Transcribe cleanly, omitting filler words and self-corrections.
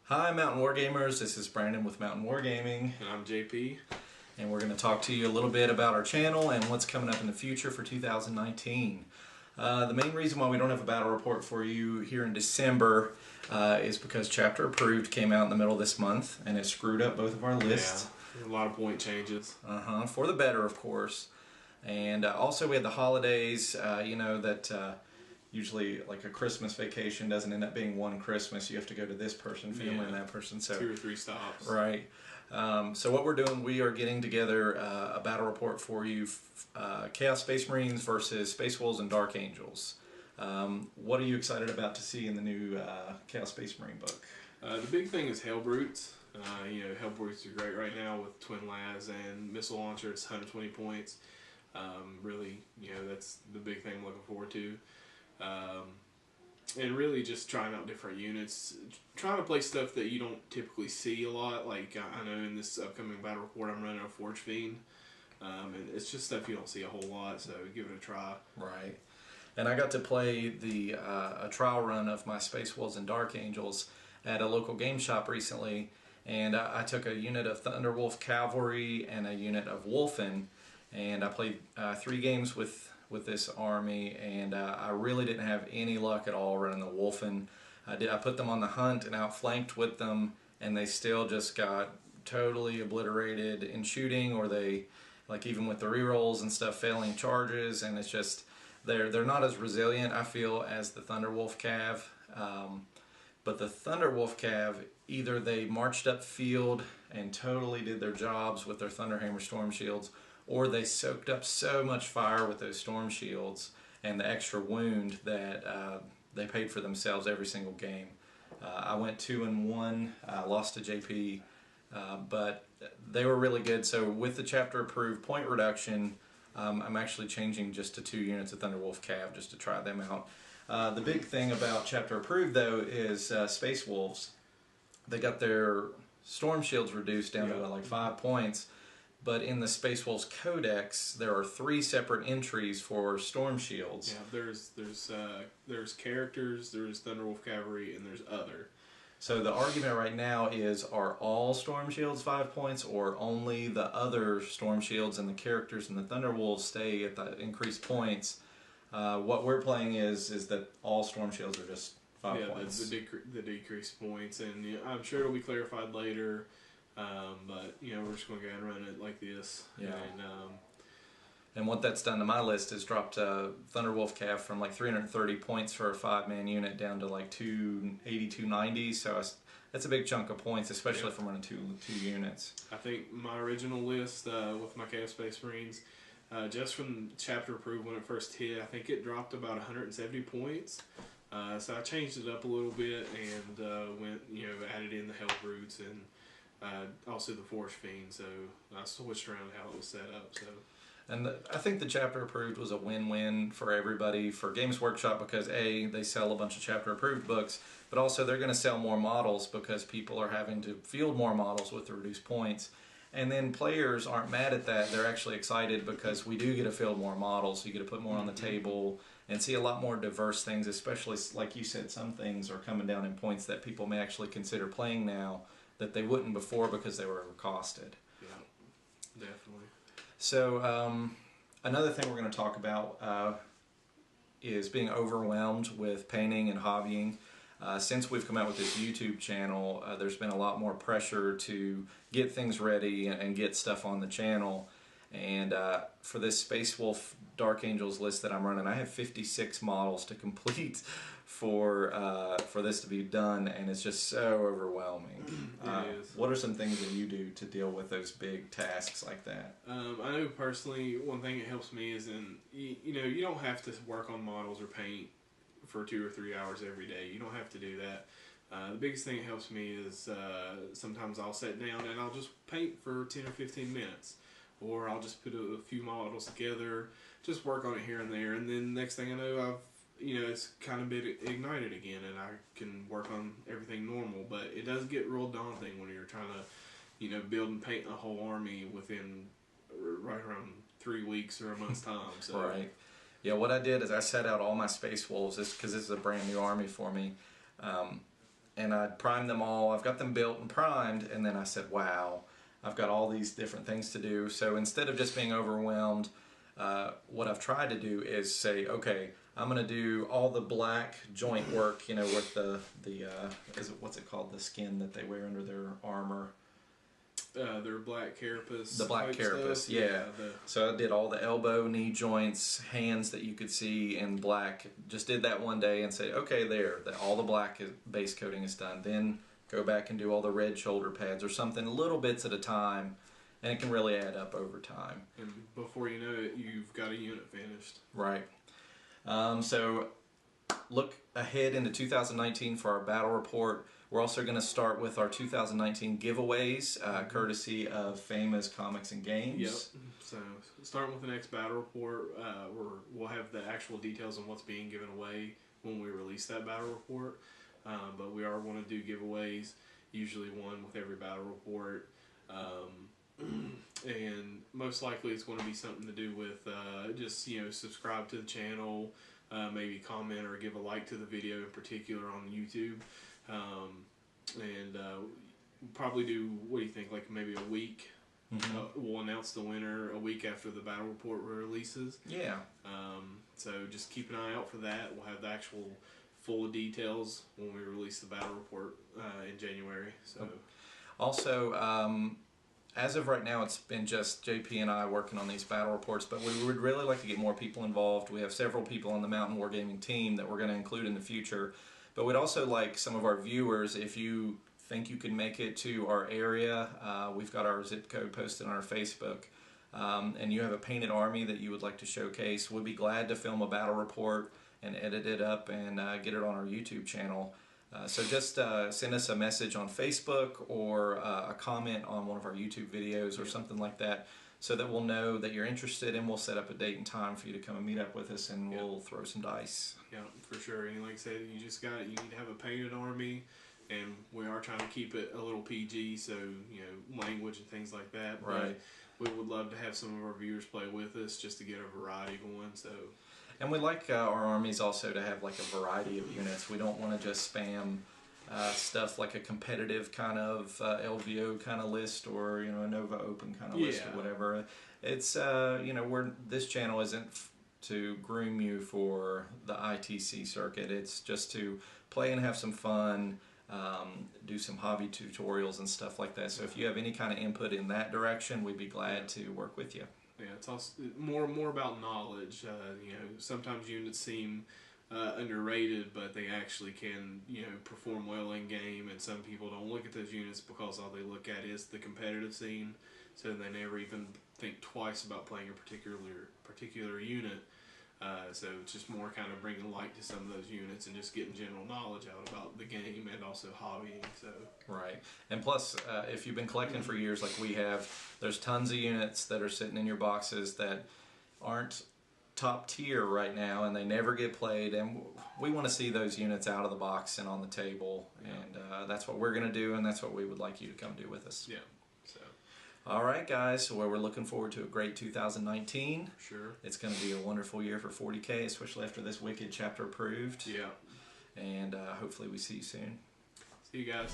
Hi Mountain Wargamers, this is Brandon with Mountain Wargaming. And I'm JP. And we're going to talk to you a little bit about our channel and what's coming up in the future for 2019. The main reason why we don't have a battle report for you here in December is because Chapter Approved came out in the middle of this month and it screwed up both of our lists. Yeah, a lot of point changes. For the better, of course. And also we had the holidays, that usually like a Christmas vacation doesn't end up being one Christmas. You have to go to this person, family, and that person. So 2 or 3 stops. Right. So what we're doing, we are getting together a battle report for you, Chaos Space Marines versus Space Wolves and Dark Angels. What are you excited about to see in the new Chaos Space Marine book? The big thing is Hellbrutes. Hellbrutes are great right now with Twin Labs and Missile Launcher. It's 120 points. Really, that's the big thing I'm looking forward to. And really just trying out different units, trying to play stuff that you don't typically see a lot. Like I know in this upcoming battle report I'm running a Forge Fiend, and it's just stuff you don't see a whole lot, so give it a try. Right. And I got to play a trial run of my Space Wolves and Dark Angels at a local game shop recently, and I took a unit of Thunderwolf Cavalry and a unit of Wolfen, and I played 3 games with this army, and I really didn't have any luck at all running the Wolfen. I put them on the hunt and outflanked with them, and they still just got totally obliterated in shooting, or they, like even with the rerolls and stuff, failing charges, and it's just they're not as resilient, I feel, as the Thunderwolf Cav. But the Thunderwolf Cav, either they marched up field and totally did their jobs with their Thunderhammer Storm Shields, or they soaked up so much fire with those storm shields and the extra wound that they paid for themselves every single game. I went 2-1, lost to JP, but they were really good. So with the Chapter Approved point reduction, I'm actually changing just to 2 units of Thunderwolf Cav just to try them out. The big thing about Chapter Approved though is Space Wolves. They got their storm shields reduced down to like 5 points. But in the Space Wolves Codex, there are 3 separate entries for storm shields. Yeah, there's characters, there's Thunderwolf Cavalry, and there's other. So the argument right now is, are all storm shields 5 points, or only the other storm shields and the characters and the Thunderwolves stay at the increased points? What we're playing is that all storm shields are just 5 points. The decreased points, and I'm sure it'll be clarified later. But we're just going to go ahead and run it like this. Yeah. And what that's done to my list is dropped Thunderwolf Cav from like 330 points for a 5-man unit down to like 280, 290. So that's a big chunk of points, especially from running two units. I think my original list with my Chaos Space Marines, just from Chapter Approved when it first hit, I think it dropped about 170 points. So I changed it up a little bit and went, added in the Hellbrutes and also the Forge Fiend, so I switched around how it was set up. So, and I think the Chapter Approved was a win-win for everybody, for Games Workshop, because A, they sell a bunch of Chapter Approved books, but also they're going to sell more models because people are having to field more models with the reduced points. And then players aren't mad at that. They're actually excited because we do get to field more models. You get to put more on the table and see a lot more diverse things, especially, like you said, some things are coming down in points that people may actually consider playing now that they wouldn't before because they were overcosted. Yeah, definitely. So another thing we're going to talk about is being overwhelmed with painting and hobbying. Since we've come out with this YouTube channel, there's been a lot more pressure to get things ready and get stuff on the channel. And for this Space Wolf Dark Angels list that I'm running, I have 56 models to complete for this to be done, and it's just so overwhelming. It is. What are some things that you do to deal with those big tasks like that? I know personally, one thing that helps me is you don't have to work on models or paint for 2 or 3 hours every day. You don't have to do that. The biggest thing that helps me is sometimes I'll sit down and I'll just paint for 10 or 15 minutes. Or I'll just put a few models together, just work on it here and there, and then next thing I know, it's kind of been ignited again, and I can work on everything normal. But it does get real daunting when you're trying to, build and paint a whole army within right around 3 weeks or a month's time. So. Right. Yeah. What I did is I set out all my Space Wolves, because this is a brand new army for me. and I'd prime them all. I've got them built and primed, and then I said, wow, I've got all these different things to do. So instead of just being overwhelmed, what I've tried to do is say, okay, I'm going to do all the black joint work, you know, with what's it called, the skin that they wear under their armor. Their black carapace. The black carapace, stuff. yeah. So I did all the elbow, knee joints, hands that you could see in black. Just did that one day and say, okay, all the black base coating is done. Then go back and do all the red shoulder pads or something, little bits at a time, and it can really add up over time. And before you know it, you've got a unit finished. Right. So look ahead into 2019 for our battle report. We're also going to start with our 2019 giveaways, courtesy of Fama's Comics and Games. Yep. So starting with the next battle report, we'll have the actual details on what's being given away when we release that battle report. But we are going to do giveaways, usually one with every battle report. And most likely it's going to be something to do with just, you know, subscribe to the channel, maybe comment or give a like to the video in particular on YouTube. And probably do, what do you think, like maybe a week? We'll announce the winner a week after the battle report releases. Yeah. So just keep an eye out for that. We'll have the actual full details when we release the battle report in January. So also, as of right now, it's been just JP and I working on these battle reports, but we would really like to get more people involved. We have several people on the Mountain Wargaming team that we're going to include in the future. But we'd also like some of our viewers, if you think you can make it to our area, we've got our zip code posted on our Facebook, and you have a painted army that you would like to showcase, we'd be glad to film a battle report and edit it up and get it on our YouTube channel. So just send us a message on Facebook or a comment on one of our YouTube videos or something like that, so that we'll know that you're interested, and we'll set up a date and time for you to come and meet up with us, and we'll throw some dice. Yeah, for sure. And like I said, you need to have a painted army, and we are trying to keep it a little PG, so, you know, language and things like that. Right. But we would love to have some of our viewers play with us just to get a variety going. So. And we like our armies also to have like a variety of units. We don't want to just spam stuff like a competitive kind of LVO kind of list, or, you know, a Nova Open kind of list or whatever. It's you know, this channel isn't to groom you for the ITC circuit. It's just to play and have some fun, do some hobby tutorials and stuff like that. So if you have any kind of input in that direction, we'd be glad to work with you. Yeah, it's also more about knowledge. You know, sometimes units seem underrated, but they actually can, you know, perform well in game, and some people don't look at those units because all they look at is the competitive scene, so they never even think twice about playing a particular unit. So it's just more kind of bringing light to some of those units and just getting general knowledge out about the game and also hobbying. So right, and plus, if you've been collecting for years like we have, there's tons of units that are sitting in your boxes that aren't top tier right now, and they never get played, and we want to see those units out of the box and on the table, and that's what we're going to do, and that's what we would like you to come do with us. Yeah. So. All right, guys, so we're looking forward to a great 2019. Sure. It's going to be a wonderful year for 40K, especially after this Wicked chapter approved. Yeah. And hopefully we see you soon. See you guys.